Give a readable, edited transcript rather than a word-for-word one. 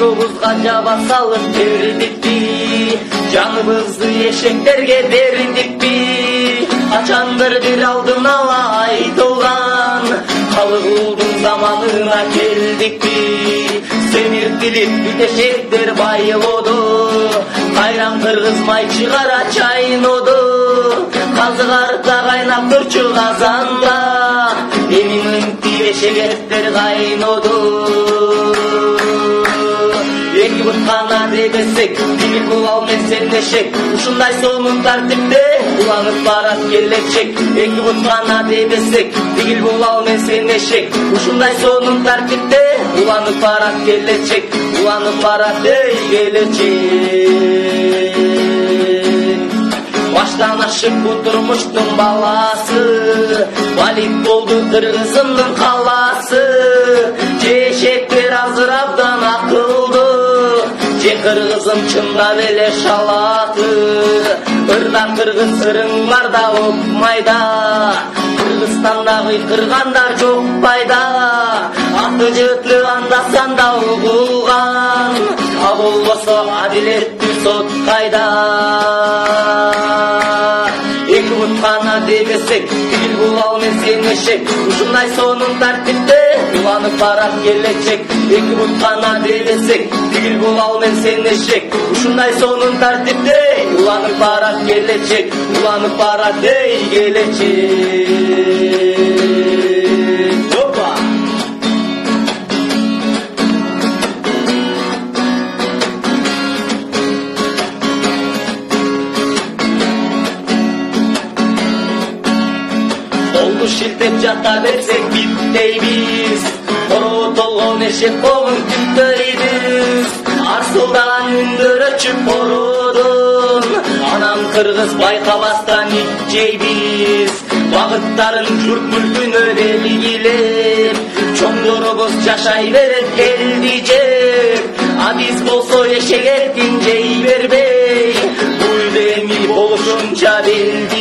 Ошобузга жаба салып бердикпи, жаныбызды эшектерге бердикпи? Качандыр бир алдын ала айтылган, калык уулдун заманына келдикпи? Семиртилип бүтешектер байылоду, кайран кыргыз май чыгара чайноду. Казык арта кайнап турчу казанда, эми мынтип эшектер кайноду. Эки бут гана дебесек, бир булал мен сен эшек, ушундай сонун тартипте уланып барат келечек. Эки бут гана дебесек, бир булал мен сен эшек, ушундай сонун тартипте уланып барат келечек, уланып барат ey келечек. Баштан ашып бу турмуштун баласы, балик болду кыргызымдын каласы. Же эшектер азыр абдан акылды, же кыргызым чындап эле шалаты. Ырдан кыргыз ырыңларда окмайда, Кыргызстанда кыйкыргандар жок пайда. Аты жытлы анда санда угулган, а болбосо адилеттүү сот кайда? Эки бут гана дебесек, бир булал мен сен эшек, ушундай сонун тартипте уланып барат келечек. Эки бут гана дебесек, бир булал мен сен эшек, ушундай сонун тартипте уланып барат келечек, уланып барат ey келечек. Oldu şiltep jata bersek bitteybiz, koroğu tolgon eşek boğun küttöybiz. Арсылдаган үндөр өчүп бородон, анам кыргыз байкабастан ит жейбиз. Багыттарын журт мүлкүнө белгилеп, чоңдорубуз жашай берет элди жеп. А биз болсо эшек эркин жей бербей, бул эми болушунча белди